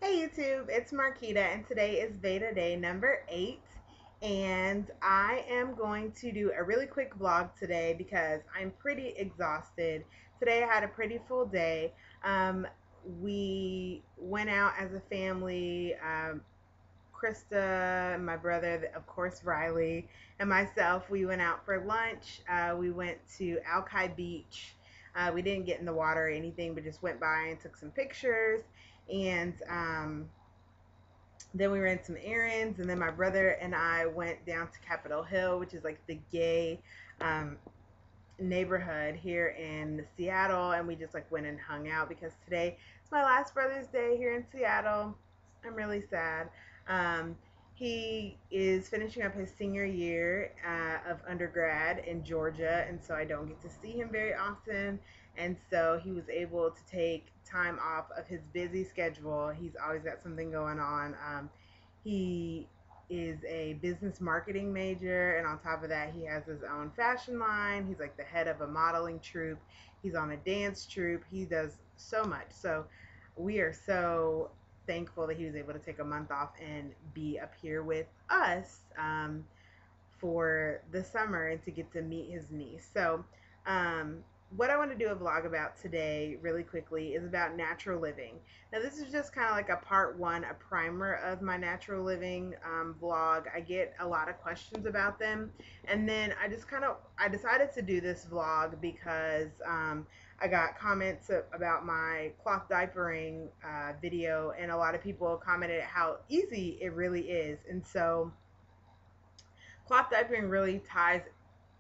Hey YouTube, it's Marquita and today is Veda day number 8 and I am going to do a really quick vlog today because I'm pretty exhausted. Today I had a pretty full day. We went out as a family, Krista, my brother, of course Riley, and myself. We went out for lunch. We went to Alki Beach. We didn't get in the water or anything, but just went by and took some pictures. And then we ran some errands, and then my brother and I went down to Capitol Hill, which is like the gay um, neighborhood here in Seattle, and we just like went and hung out because today is my last brother's day here in Seattle. I'm really sad. Um, he is finishing up his senior year of undergrad in Georgia, and so I don't get to see him very often. And so he was able to take time off of his busy schedule. He's always got something going on. He is a business marketing major, and on top of that he has his own fashion line. He's like the head of a modeling troupe. He's on a dance troupe. He does so much. So we are so thankful that he was able to take a month off and be up here with us for the summer and to get to meet his niece. So what I want to do a vlog about today really quickly is about natural living. Now this is just kind of like a part one, a primer of my natural living vlog. I get a lot of questions about them, and then I decided to do this vlog because I got comments about my cloth diapering video, and a lot of people commented how easy it really is. And so cloth diapering really ties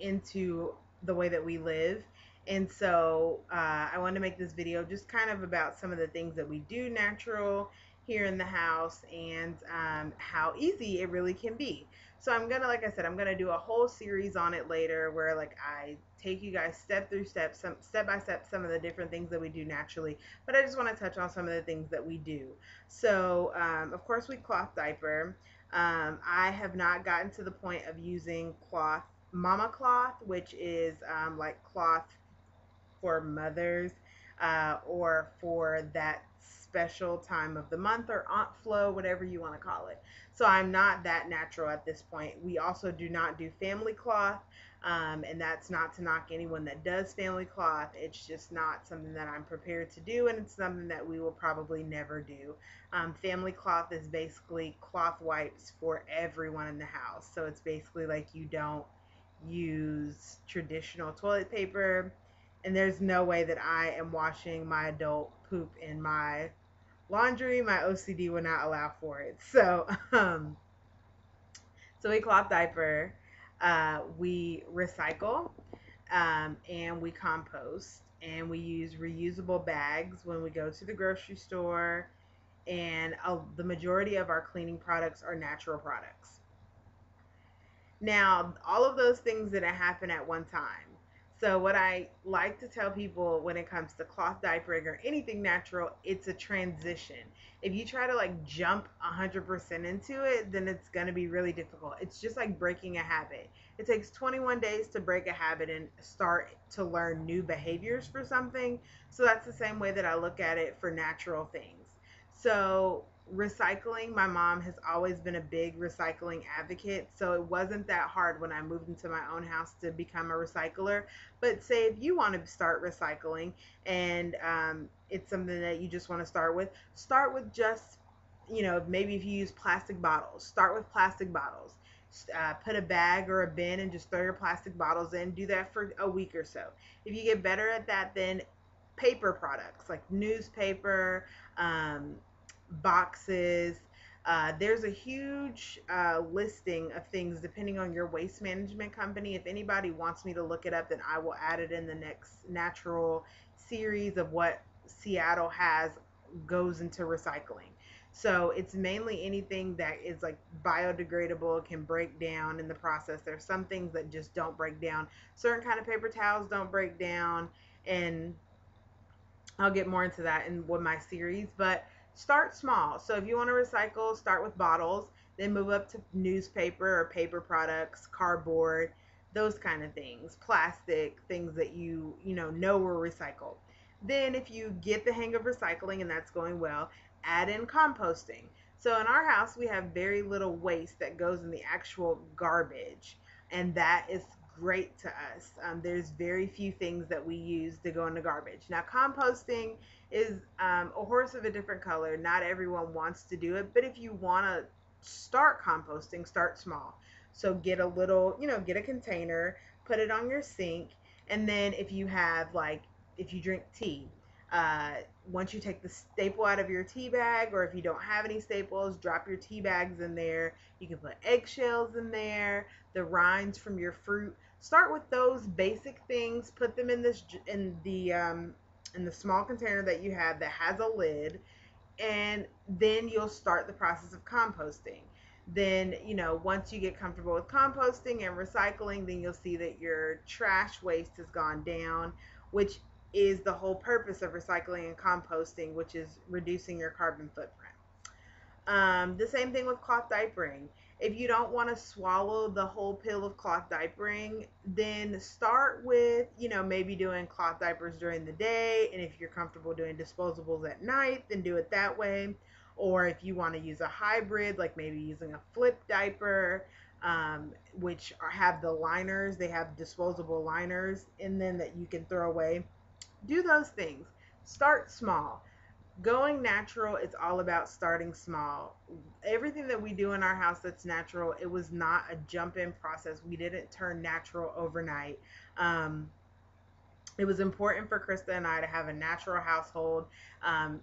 into the way that we live. And so I wanted to make this video just kind of about some of the things that we do natural here in the house, and how easy it really can be. So I'm gonna, like I said, I'm gonna do a whole series on it later where like I take you guys step through step, step by step, some of the different things that we do naturally. But I just want to touch on some of the things that we do. So of course we cloth diaper. I have not gotten to the point of using cloth, mama cloth, which is like cloth for mothers or for that special time of the month, or aunt flow, whatever you want to call it. So I'm not that natural at this point. We also do not do family cloth, and that's not to knock anyone that does family cloth. It's just not something that I'm prepared to do, and it's something that we will probably never do. Family cloth is basically cloth wipes for everyone in the house. So it's basically like you don't use traditional toilet paper, and there's no way that I am washing my adult poop in my laundry. My OCD will not allow for it. So we cloth diaper, we recycle, and we compost, and we use reusable bags when we go to the grocery store, and the majority of our cleaning products are natural products. Now, all of those things didn't happen at one time. So what I like to tell people when it comes to cloth diapering or anything natural, it's a transition. If you try to like jump 100% into it, then it's going to be really difficult. It's just like breaking a habit. It takes 21 days to break a habit and start to learn new behaviors for something. So that's the same way that I look at it for natural things. So recycling, my mom has always been a big recycling advocate, so it wasn't that hard when I moved into my own house to become a recycler. But say if you want to start recycling, and it's something that you just want to start with just, maybe if you use plastic bottles, start with plastic bottles. Put a bag or a bin and just throw your plastic bottles in. Do that for a week or so. If you get better at that, then paper products like newspaper, boxes. There's a huge listing of things depending on your waste management company. If anybody wants me to look it up, then I will add it in the next natural series of what Seattle has goes into recycling. So it's mainly anything that is like biodegradable, can break down in the process. There's some things that just don't break down. Certain kind of paper towels don't break down, and I'll get more into that in my series. But start small. So if you want to recycle, start with bottles, then move up to newspaper or paper products, cardboard, those kind of things, plastic, things that you know were recycled. Then if you get the hang of recycling and that's going well, add in composting. So in our house, we have very little waste that goes in the actual garbage, and that is great to us. There's very few things that we use to go in the garbage. Now, composting is a horse of a different color. Not everyone wants to do it, but if you want to start composting, start small. So get a little, get a container, put it on your sink, and then if you have like, if you drink tea, uh, once you take the staple out of your tea bag, or if you don't have any staples, drop your tea bags in there. You can put eggshells in there, the rinds from your fruit. Start with those basic things. Put them in this in the small container that you have that has a lid, and then you'll start the process of composting. Then, once you get comfortable with composting and recycling, then you'll see that your trash waste has gone down, which is the whole purpose of recycling and composting, which is reducing your carbon footprint. The same thing with cloth diapering. If you don't want to swallow the whole pill of cloth diapering, then start with, maybe doing cloth diapers during the day. And if you're comfortable doing disposables at night, then do it that way. Or if you want to use a hybrid, like maybe using a flip diaper, which have the liners, they have disposable liners in them that you can throw away. Do those things. Start small. Going natural, it's all about starting small. Everything that we do in our house that's natural, it was not a jump in process. We didn't turn natural overnight. It was important for Krista and I to have a natural household.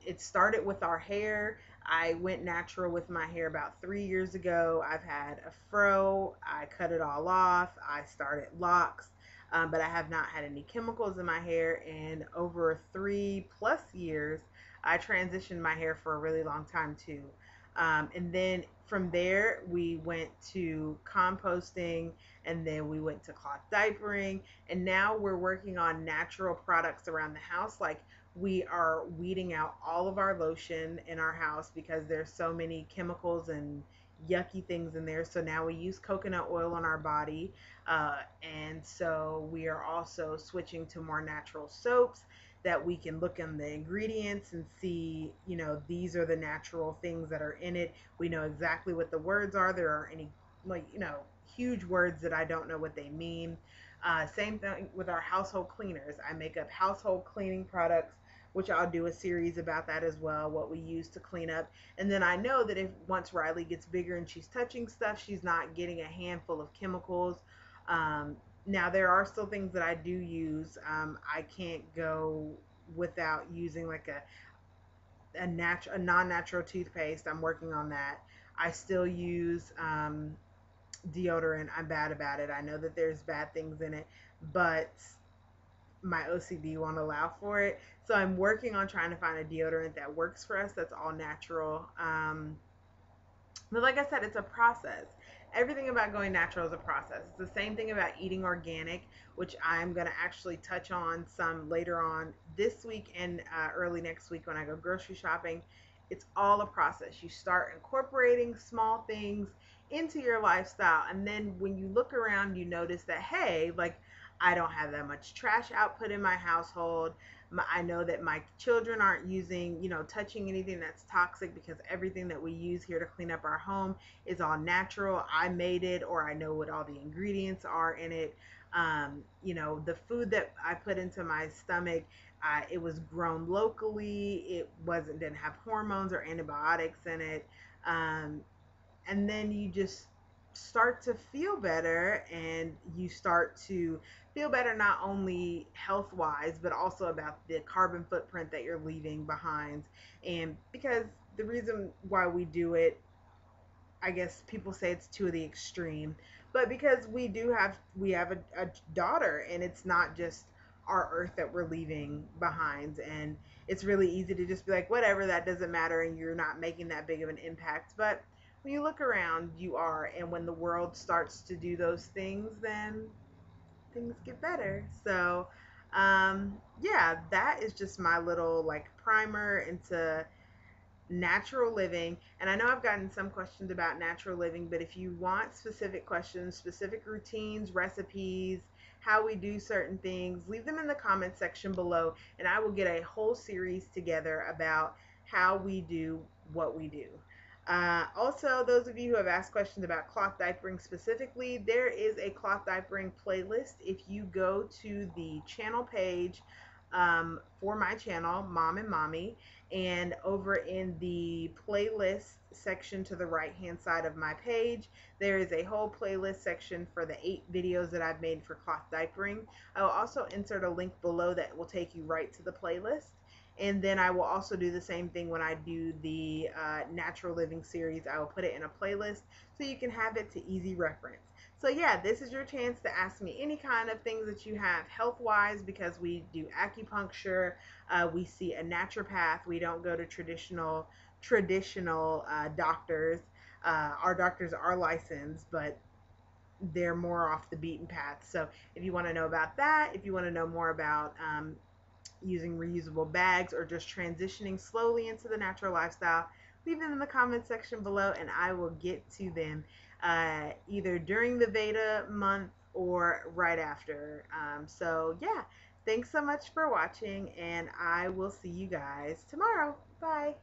It started with our hair. I went natural with my hair about 3 years ago. I've had a fro. I cut it all off. I started locks. But I have not had any chemicals in my hair in over 3+ years. I transitioned my hair for a really long time too. And then from there, we went to composting, and then we went to cloth diapering. And now we're working on natural products around the house. Like, we are weeding out all of our lotion in our house because there's so many chemicals and yucky things in there. So now we use coconut oil on our body. And so we are also switching to more natural soaps that we can look in the ingredients and see, these are the natural things that are in it. We know exactly what the words are. There are any, huge words that I don't know what they mean. Same thing with our household cleaners. I make up household cleaning products, which I'll do a series about that as well, what we use to clean up. And then I know that if once Riley gets bigger and she's touching stuff, she's not getting a handful of chemicals. Now, there are still things that I do use. I can't go without using like a non-natural toothpaste. I'm working on that. I still use deodorant. I'm bad about it. I know that there's bad things in it, but my OCD won't allow for it. So I'm working on trying to find a deodorant that works for us, that's all natural. But like I said, it's a process. Everything about going natural is a process. It's the same thing about eating organic, which I'm going to actually touch on some later on this week and early next week when I go grocery shopping. It's all a process. You start incorporating small things into your lifestyle, and then when you look around, you notice that, hey, like, I don't have that much trash output in my household. I know that my children aren't using, touching anything that's toxic, because everything that we use here to clean up our home is all natural. I made it, or I know what all the ingredients are in it. The food that I put into my stomach, it was grown locally. It didn't have hormones or antibiotics in it. And then you just start to feel better, and you start to feel better not only health wise, but also about the carbon footprint that you're leaving behind. And because the reason why we do it, I guess people say it's to the extreme, but because we have a daughter, and it's not just our earth that we're leaving behind. And it's really easy to just be like, whatever, that doesn't matter, and you're not making that big of an impact. But when you look around, you are. And when the world starts to do those things, then things get better. So yeah, that is just my little primer into natural living. And I know I've gotten some questions about natural living, but if you want specific questions, specific routines, recipes, how we do certain things, leave them in the comment section below, and I will get a whole series together about how we do what we do. Also, those of you who have asked questions about cloth diapering specifically, there is a cloth diapering playlist. If you go to the channel page for my channel, Mom and Mommy, and over in the playlist section to the right hand side of my page, there is a whole playlist section for the 8 videos that I've made for cloth diapering. I will also insert a link below that will take you right to the playlist. And then I will also do the same thing when I do the natural living series. I will put it in a playlist so you can have it to easy reference. So yeah, this is your chance to ask me any kind of things that you have health-wise, because we do acupuncture, we see a naturopath. We don't go to traditional doctors. Our doctors are licensed, but they're more off the beaten path. So if you want to know about that, if you want to know more about using reusable bags, or just transitioning slowly into the natural lifestyle, leave them in the comment section below and I will get to them either during the Veda month or right after. So yeah, thanks so much for watching, and I will see you guys tomorrow. Bye.